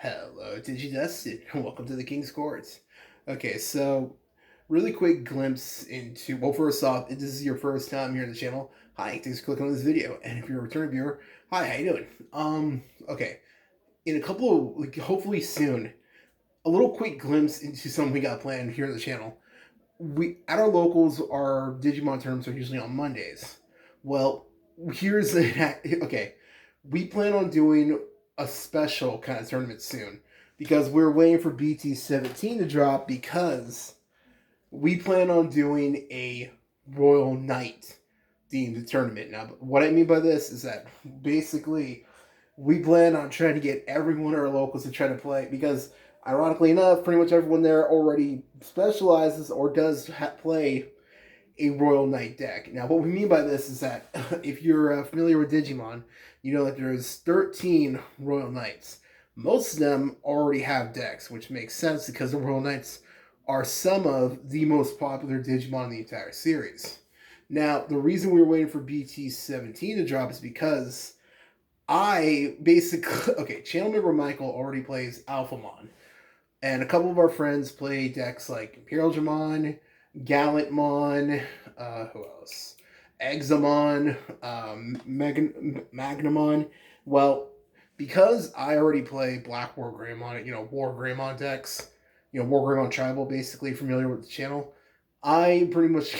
Hello, Digidustin, and welcome to the King's Courts. Okay, so really quick glimpse into, well, first off, if this is your first time here on the channel, hi, thanks for clicking on this video, and if you're a return viewer, hi, how you doing? Okay, in a couple of, hopefully soon, a little quick glimpse into something we got planned here on the channel. At our locals, our Digimon tournaments are usually on Mondays. Well, here's the, okay, we plan on doing a special kind of tournament soon because we're waiting for BT17 to drop because we plan on doing a Royal Knight themed tournament. Now, what I mean by this is that basically we plan on trying to get everyone at our locals to try to play because, ironically enough, pretty much everyone there already specializes or does play a Royal Knight deck. Now, what we mean by this is that if you're familiar with Digimon, you know that there's 13 Royal Knights. Most of them already have decks, which makes sense because the Royal Knights are some of the most popular Digimon in the entire series. Now, the reason we were waiting for BT17 to drop is because I basically, okay, channel member Michael already plays Alphamon, and a couple of our friends play decks like Imperialmon, Gallantmon, who else? Examon, Magnamon. Well, because I already play Black War Greymon, War Greymon decks, War Greymon Tribal, basically familiar with the channel, I pretty much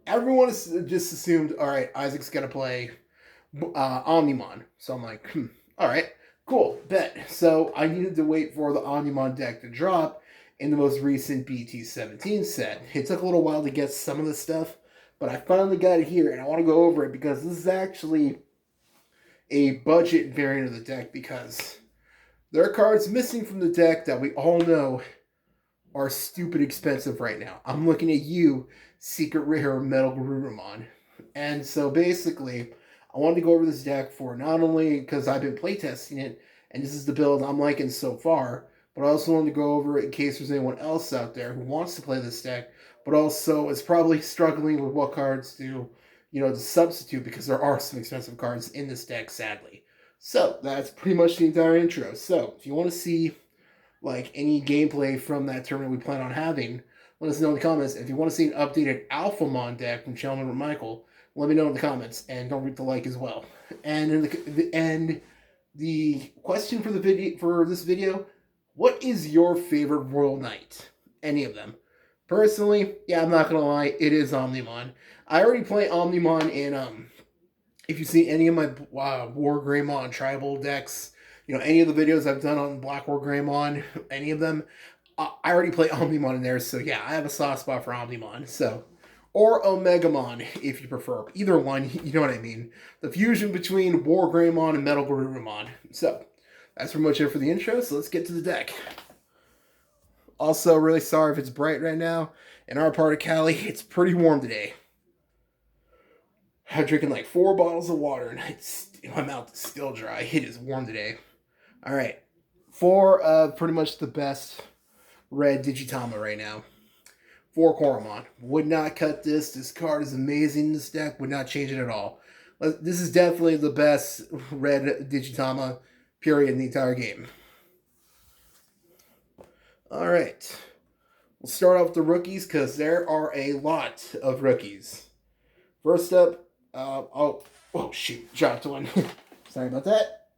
everyone is just assumed, all right, Isaac's gonna play Omnimon. So I'm like, all right, cool, bet. So I needed to wait for the Omnimon deck to drop in the most recent BT17 set. It took a little while to get some of the stuff, but I finally got it here, and I want to go over it because this is actually a budget variant of the deck because there are cards missing from the deck that we all know are stupid expensive right now. I'm looking at you, Secret Rare Metal Garurumon. And so basically, I wanted to go over this deck for not only because I've been playtesting it, and this is the build I'm liking so far, but I also wanted to go over it in case there's anyone else out there who wants to play this deck, but also is probably struggling with what cards to substitute because there are some expensive cards in this deck, sadly. So that's pretty much the entire intro. So if you want to see any gameplay from that tournament we plan on having, let us know in the comments. If you want to see an updated Alphamon deck from channel member Michael, let me know in the comments, and don't forget to like as well. And the question for this video: what is your favorite Royal Knight? Any of them? Personally, yeah, I'm not gonna lie, it is Omnimon. I already play Omnimon in if you see any of my War Greymon tribal decks, any of the videos I've done on Black War Greymon, any of them, I already play Omnimon in there. So yeah, I have a soft spot for Omnimon. So, or Omegamon if you prefer. Either one, you know what I mean. The fusion between War Greymon and Metal Garurumon. So that's pretty much it for the intro. So let's get to the deck. Also, really sorry if it's bright right now. In our part of Cali, it's pretty warm today. I'm drinking like 4 bottles of water and my mouth is still dry. It is warm today. All right. 4 pretty much the best red Digitama right now. 4 Koromon. Would not cut this. This card is amazing. This deck would not change it at all. This is definitely the best red Digitama period in the entire game. All right. We'll start off with the rookies because there are a lot of rookies. First up, oh shoot, dropped one. Sorry about that.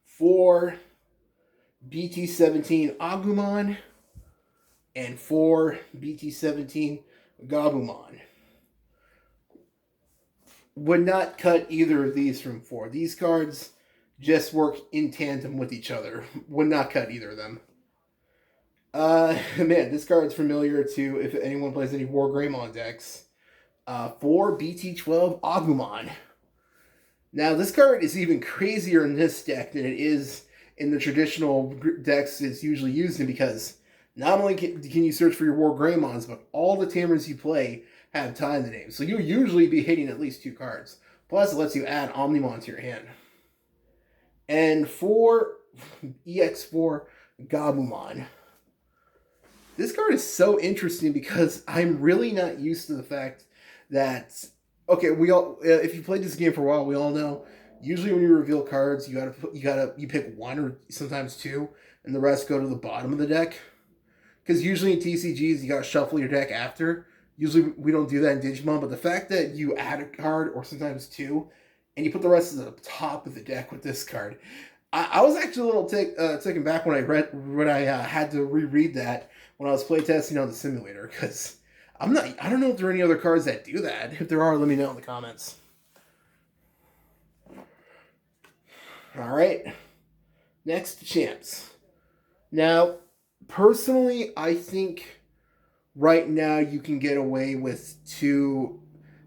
4 BT17 Agumon and 4 BT17 Gabumon. Would not cut either of these from 4. These cards just work in tandem with each other. Would not cut either of them. Man, this card's familiar to if anyone plays any War Greymon decks. 4 BT12 Agumon. Now, this card is even crazier in this deck than it is in the traditional decks it's usually used in because not only can you search for your War Greymons, but all the Tamers you play have tie in the name. So you'll usually be hitting at least 2 cards. Plus, it lets you add Omnimon to your hand. And 4 EX4 Gabumon. This card is so interesting because I'm really not used to the fact that, okay, if you played this game for a while, we all know Usually when you reveal cards, you pick one or sometimes two, and the rest go to the bottom of the deck. Because usually in TCGs you gotta shuffle your deck after. Usually we don't do that in Digimon, but the fact that you add a card or sometimes two, and you put the rest at the top of the deck with this card, I was actually a little taken back when I had to reread that when I was playtesting on the simulator, because I don't know if there are any other cards that do that. If there are, let me know in the comments. All right, next champs. Now, personally, I think right now you can get away with 2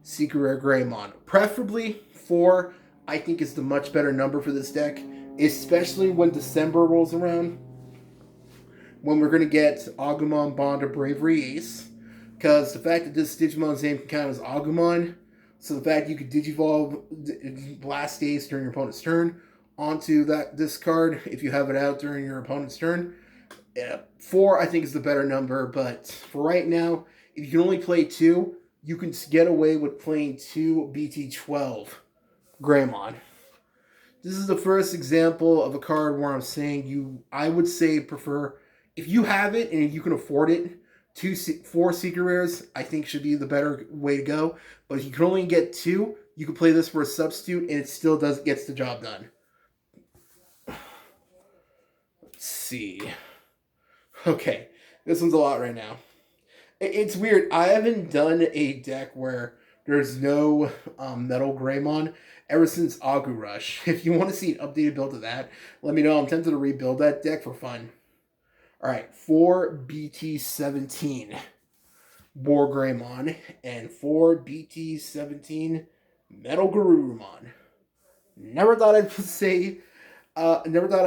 Secret Rare Greymon. Preferably 4, I think is the much better number for this deck, especially when December rolls around, when we're going to get Agumon, Bond, or Bravery Ace. Because the fact that this Digimon's name can count as Agumon, so the fact you could Digivolve Blast Ace during your opponent's turn onto this card if you have it out during your opponent's turn. 4, I think, is the better number, but for right now, if you can only play 2, you can get away with playing 2 BT12 Greymon. This is the first example of a card where I'm saying I would say prefer, if you have it and you can afford it, 4 Secret Rares, I think should be the better way to go. But if you can only get 2, you can play this for a substitute and it still gets the job done. Let's see. Okay, this one's a lot right now. It's weird. I haven't done a deck where there's no Metal Greymon ever since Agu Rush. If you want to see an updated build of that, let me know. I'm tempted to rebuild that deck for fun. Alright, 4 BT17 War Greymon and 4 BT17 Metal Garurumon. Never thought I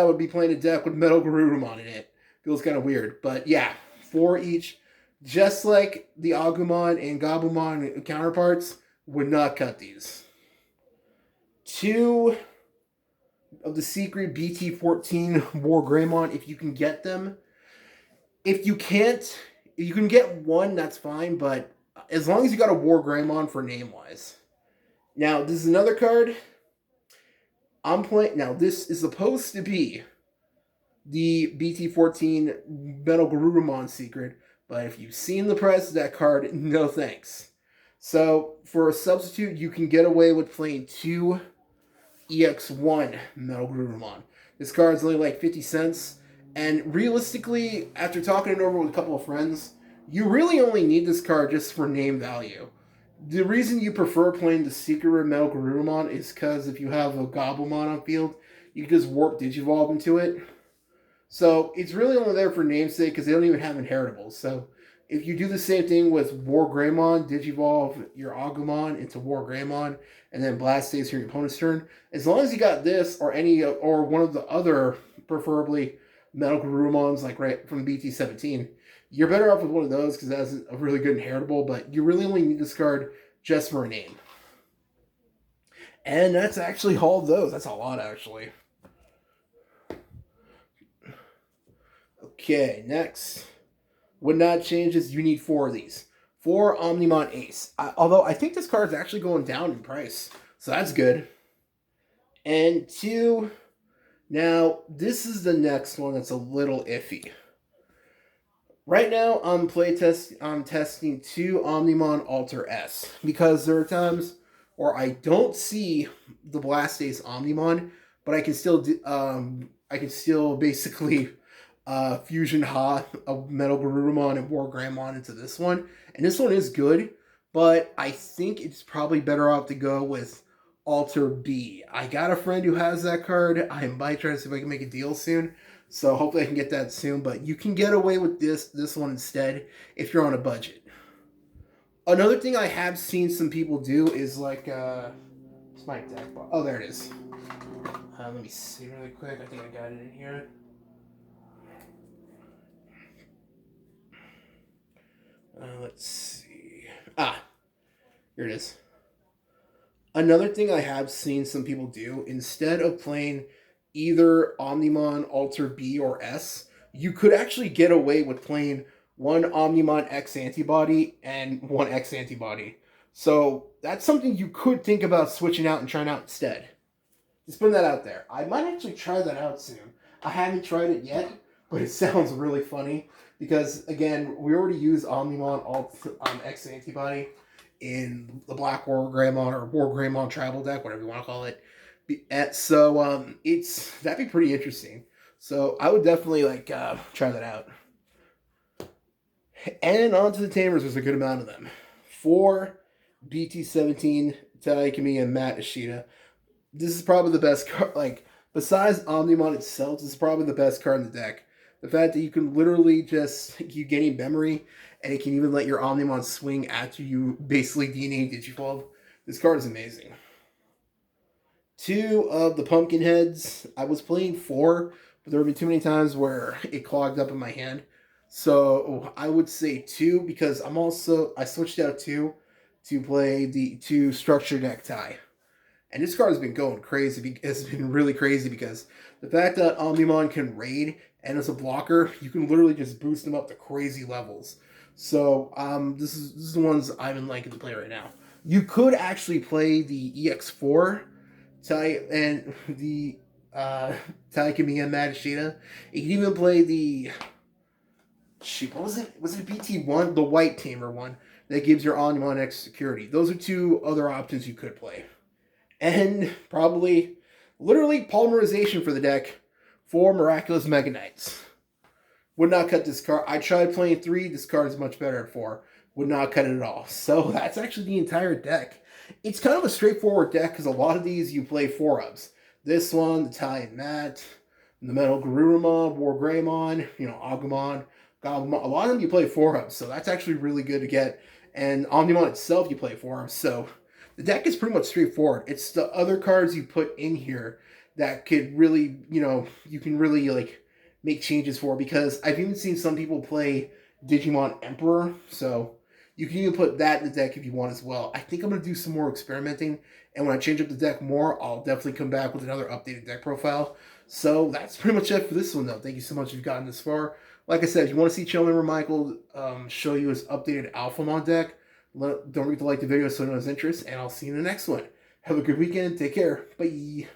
would be playing a deck with Metal Garurumon in it. Feels kind of weird, but yeah, 4 each. Just like the Agumon and Gabumon counterparts, would not cut these. 2 of the secret BT14 War Greymon, if you can get them. If you can't, if you can get 1, that's fine, but as long as you got a War Greymon for name-wise. Now, this is another card. I'm playing. Now, this is supposed to be the BT14 Metal Garurumon secret, but if you've seen the price of that card, no thanks. So, for a substitute, you can get away with playing 2 EX1 Metal Garurumon. This card is only like 50 cents, and realistically, after talking it over with a couple of friends, you really only need this card just for name value. The reason you prefer playing the Secret Rare Metal Garurumon is because if you have a Gabumon on field, you can just warp Digivolve into it. So it's really only there for namesake because they don't even have inheritables. So if you do the same thing with War Greymon, Digivolve your Agumon into War Greymon, and then Blast Ace your opponent's turn, as long as you got this or one of the other, preferably Metal Garurumons like right from BT17, you're better off with one of those because that's a really good inheritable, but you really only need this card just for a name. And that's actually all of those. That's a lot, actually. Okay, next. Would not change is you need 4 of these. 4 Omnimon Ace. Although I think this card's actually going down in price. So that's good. And 2. Now, this is the next one that's a little iffy. Right now, I'm testing 2 Omnimon Alter S. Because there are times where I don't see the Blast Ace Omnimon, but I can still basically Fusion Ha of Metal Garurumon and War Greymon into this one. And this one is good, but I think it's probably better off to go with Alter B. I got a friend who has that card. I might try to see if I can make a deal soon. So hopefully I can get that soon. But you can get away with this one instead if you're on a budget. Another thing I have seen some people do is like... it's my deck. Oh, there it is. Let me see really quick. I think I got it in here. Let's see. Here it is. Another thing I have seen some people do, instead of playing either Omnimon Alter B or S, you could actually get away with playing 1 Omnimon X antibody and 1 X antibody. So that's something you could think about switching out and trying out instead. Just putting that out there. I might actually try that out soon. I haven't tried it yet, but it sounds really funny because again, we already use Omnimon X antibody in the Black War Greymon or War Greymon Tribal deck, whatever you want to call it. So it's that'd be pretty interesting. So I would definitely try that out. And onto the Tamers, there's a good amount of them. 4 BT17, Taikami, and Matt Ishida. This is probably the best card. Like, besides Omnimon itself, this is probably the best card in the deck. The fact that you can literally just keep getting memory, and it can even let your Omnimon swing after you basically DNA Digivolve. This card is amazing. 2 of the pumpkin heads. I was playing 4, but there have been too many times where it clogged up in my hand. So I would say 2 because I switched out 2 to play the 2 structure deck tie. And this card has been going crazy. It's been really crazy because the fact that Omnimon can raid and as a blocker, you can literally just boost them up to crazy levels. So this is the ones I've been liking to play right now. You could actually play the EX4 and the Taikami and Madashita. You can even play the what was it? Was it BT1? The white tamer one that gives your Omnimon X security. Those are 2 other options you could play. And probably, literally, polymerization for the deck. 4 Miraculous Mega Knights. Would not cut this card. I tried playing 3. This card is much better at 4. Would not cut it at all. So that's actually the entire deck. It's kind of a straightforward deck because a lot of these you play 4-ups. This one, the Tai and Matt, the Metal Garurumon, War Greymon, Agumon, Gabumon. A lot of them you play 4-ups. So that's actually really good to get. And Omnimon itself you play 4-ups. So the deck is pretty much straightforward. It's the other cards you put in here that could really, you can really make changes for, because I've even seen some people play Digimon Emperor, so you can even put that in the deck if you want as well. I think I'm going to do some more experimenting, and when I change up the deck more, I'll definitely come back with another updated deck profile. So that's pretty much it for this one, though. Thank you so much if you've gotten this far. Like I said, if you want to see Chill Member Michael show you his updated Alphamon deck, don't forget to like the video so no one's interest, and I'll see you in the next one. Have a good weekend. Take care. Bye.